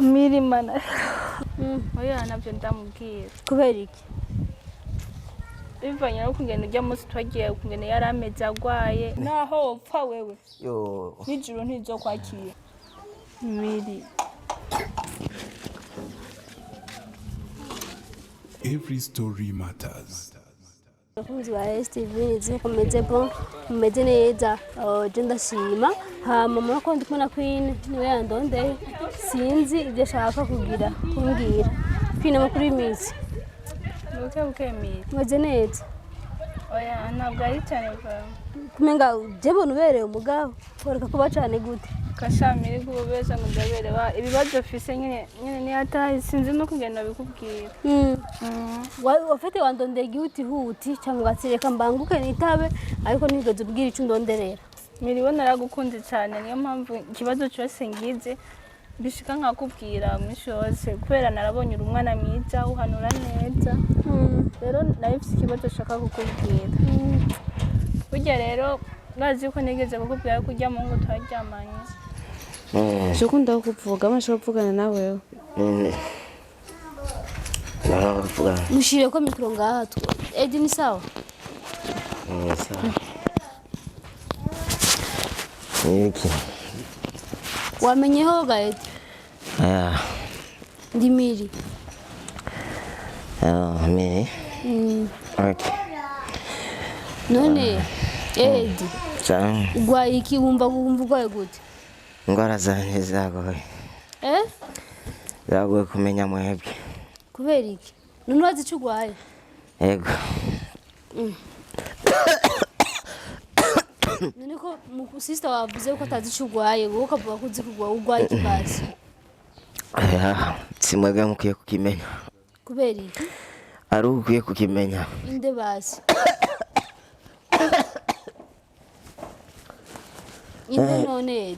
Mirimana. Oya nabyo ndamubwira. Kubera iki? Bivanye no kungena ujya munsi twagiye kungena yarameze agwaye. Naho upfa wewe. Yo. Nijuru ntizo kwakira. Miri. Every story matters. Abakunzi ba STV nizi komeze bon mumeze neza je ndashima hama murako ndi kumwe na Queen niwe yandondeye sinzi ibyo ashaka kumbwira Queen amakuru y'imisi Nuke miri. meze neza Oya ntabwo ari cyane kwa. kumenga je bona ubereye umugabo koreka kuba cyane gute Kashamiri kubeza ngo ndaberewa ibibazo fise nyine ni hata sinzi no kugenda bikubwira. wafite wandondeye huti cyangwa atsireka mbanguke nitabe ariko nigeze ubwira icyo ndonderera Miriwe naragukunze cyane niyo mpamvu ikibazo cyose ngize bishika nkakubwira mwishi wose kubera narabonye umwana mwiza uhanura neza. Rero nayifise ikibazo shaka kukubwira. Burya rero bazi ko nigeze kukubwira ko ujya mu ngo twaryamanye. Shukunda kuvuga amasho kuvugana nawe. mushire ko mikro ngaha Edi ni sawa Sawa. Niki. wamenyeho ga Edi ndimiri Miri. Okay. none Edi Cyane. ugwaye iki wumva ugwaye gute Ngwara zanjye zagoye. Zagoye kumenya mwebwe. kubera iki none wazi icyo ugwaye Yego. none ko sister wavuze ko atazi icyo ugwaye wowe ukavuga ko uzi ko ugwaye ikibazo Simwebwe mukwiye kukimenya. kubera iki Ari ukwiye kukimenya. inde basi inde none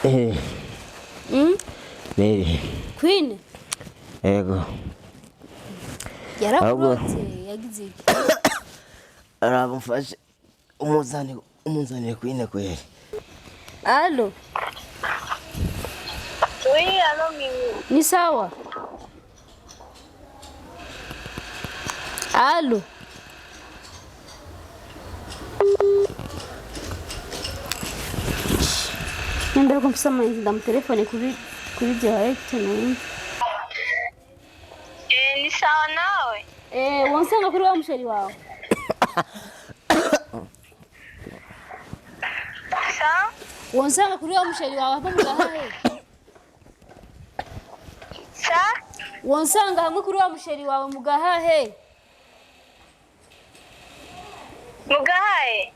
Edi Miri. Queen Yego. yarakurotse yagize iki Arabumfashe umuzanire Queen kweli. Allo Oui, allo Mimi. ni sawa Allo Nenda kumsema ndam telefone kuri direct ni Ni sawa nawe? wansanga kuri wa msheri wawe Sawa? wansanga kuri wa msheri wawe hapo mugahahe Sawa? wansanga hamwe kuri wa msheri wawe mugahahe Mugahaye?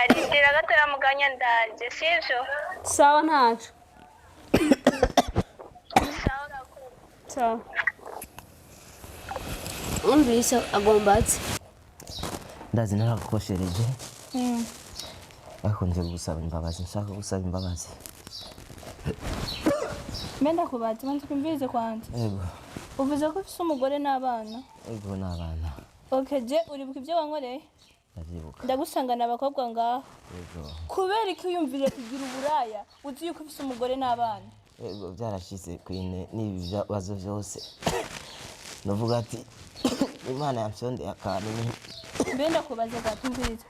Rindira gatoya muganya ndaje, sivyo? sawa ntaco Sawa nakuru. sawa umvise agomba ati Ndazi narakukoshereje. Ariko nje gusaba imbabazi, nshaka gusaba imbabazi. Menda kubaza manzi kumvirize kwanje. Yego. Uvuze ko ufise umugore n'abana? Yego n'abana. Okay, je uribuka ibyo wankoreye? Ndazibuka. Ndagusangana abakobwa ngaho. Yego. Kubera iki uyumviriye kugira uburaya? Uzi yuko ufise umugore n'abana? Yego byarashize Queen n'ibi byabazo byose. Navuga ati Imana yamsonde akantu. Mbenda kubaza gatumviriza.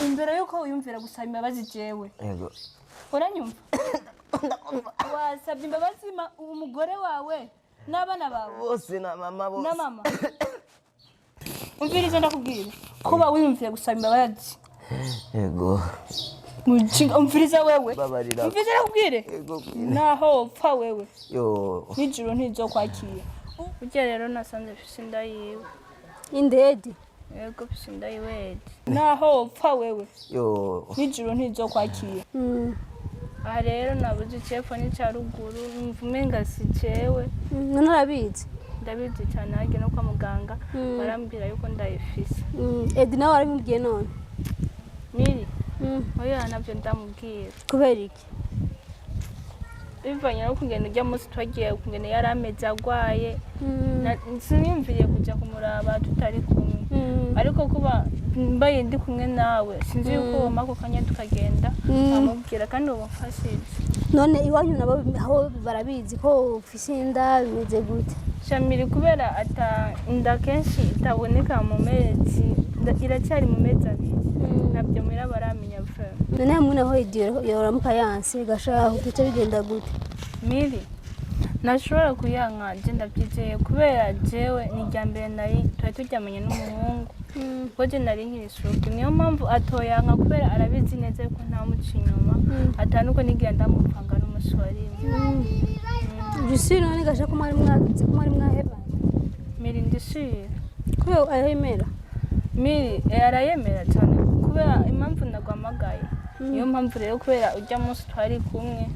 Imbere yuko uyumvira gusaba imbabazi jewe. Yego. Uranyumva? Wasabye imbabazi umugore wawe n'abana bawe? Bose na mama bose. Na mama. Umviriza ndakubwira. Kuba wiyumvira gusaba imbabazi. Yego. Umviriza wewe. Babarira. Umviriza ndakubwire. Yego. Naho upfa wewe. Yo. Nijuru ntizo kwakira. Ujya rero nasanze fisi ndayiwe. indedi Yego fisi ndayiwe. Naho upfa wewe. Yo. Nijuru ntizo kwakira. Aha rero nabuze icyepfo n'icya ruguru mvumenga si cewe. none arabizi Ndabizi cyane hage no kwa muganga barambwira yuko ndayifise. Edi nawe arabimubwiye none Miri. Oya nabyo ndamubwira. kubera iki Bivanye no kungena ujya munsi twagiye kungena yarameze agwaye. Sinimviriye kujya kumuraba tutari kumwe. ariko kuba mbaye ndi kumwe nawe sinzi yuko woma ako kanya tukagenda amubwira kandi ubafashije. none iwanyu nabo aho barabizi ko ufise inda bimeze gute? Shamiri kubera inda kenshi itaboneka mu mezi iracyari mu mezi abiri nabyo mwira baramenya vuba. none hamwe naho yoramuka yanse gashaka guca bigenda gute? Miri nashobora kuyanka je ndabyizeye kubera jewe ni rya mbere nari twari turyamanye n'umuhungu ko je nari nkiri stroke, niyo mpamvu atoyanka kubera arabizi neza yuko nta muca inyuma atanuko nigira ndamupanga n'umuswari. Jusire none gashaka ko mwari mwagize ko mwari mwaheba? Miri ndishira ko ayemera? Miri arayemera cyane kubera impamvu ndagwamagaye. Niyo mpamvu rero kubera ujya munsi twari kumwe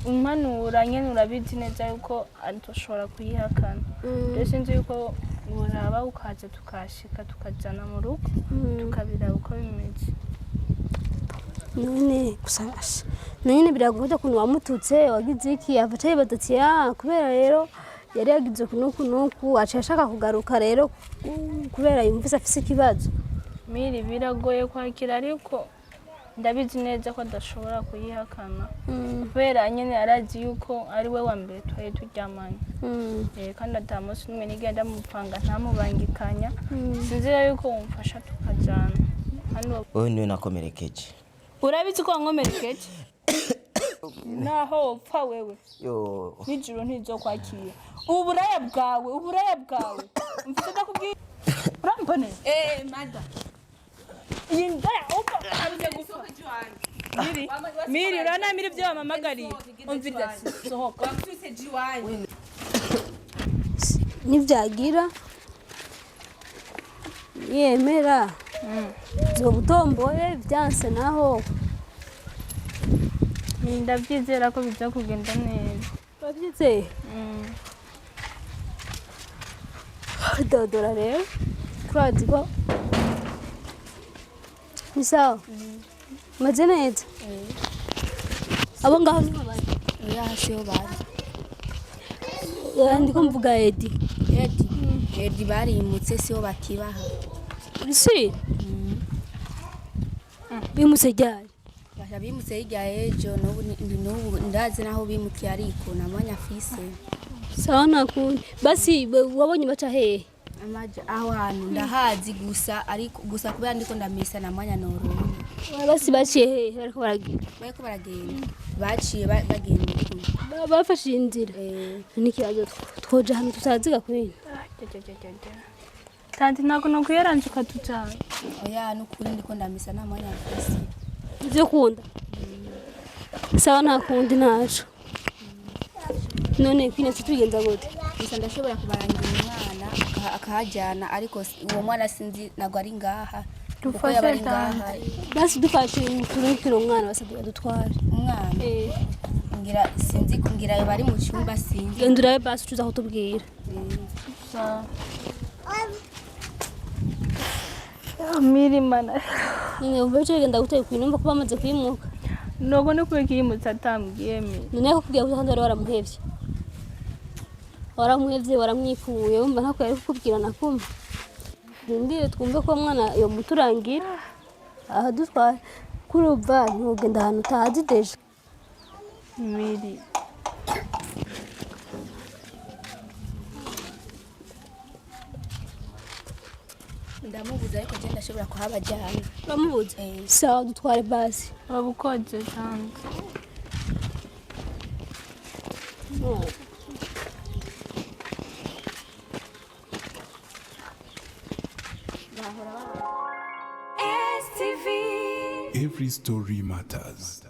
umpanura nyene urabizi neza yuko atoshobora kuyihakana. Rero sinzi yuko uraba ukaza tukashika tukajana mu rugo tukabira uko bimeze. none gusasha none biragoye kuntu wamututse wagize iki afacaye badati kubera rero yari yagize kunuku aca ashaka kugaruka rero kubera yumvise afise ikibazo. Miri biragoye kwakira ariko ndabizi neza ko adashobora kuyihakana kubera nyene arazi yuko ari we wa mbere twari turyamanye kandi atamusi n'umwe nigenda mupanga ntamubangikanya. sinzira yuko wumfasha tukajana hano. Wowe niwe nakomerekeje. Urabizi ko wankomerekeje naho upfa wewe n'ijuru ntizokwakira uburaya bwawe mfite ndakubwira urambone mada yinda uko abize gusohoka jiwani miri urana miri byo wamamagariye umvira sohoka wamfise jiwani nivyagira yemera zo butomboye byanse naho ndabyizera ko biza kugenda neza. babyizeye dodora rero kurazi ko ni sawa maze neza abo ngaho ni abandi yasiyo bazi ndiko mvuga Edi barimutse siyo bakibaha. uri bimutse ryari? Bimutse hirya ejo n'ubu ndazi naho bimukiye ariko namanya Afise. Sawa nakundi basi wabonye baca hehe? Amaje aho hantu ndahazi gusa kubera ndiko ndamesa namanya noronye. Basi baciye hehe bariko baragenda baciye bagenda bafashe inzira n'ikibazo twoje hano tutaziga kwini tanti nako no kuyeranjuka tujana oya n'ukuri ndiko ndamesa namanya Afise ivyo kunda sawa nakundi naco none kwine tubigenza gute? Gusa ndashobora kubarangira umwana akahajyana ariko uwo mwana sinzi nago ari ngaha kuko yabari ngaha. Basi dufashe turukira umwana basabye dutware umwana ngira sinzi kungira bari mu cyumba sinzi gendura basi tuza kutubwira miri mana none ubeje genda guteye kwinumva ko bamaze kwimuka nogo no kwekiyimutsa tambwiye mi none ko kugira ngo ndore waramuhevye waramwifuye umva ntako yari kukubwira nakumva ndindire twumve ko mwana yo muturangira aha dutware kuruva ntugenda ahantu utazi deje miri ndamubuza ariko je ndashobora kuhabajyana. Bamubuza sawa dutware basi babukoje kandi Every story matters.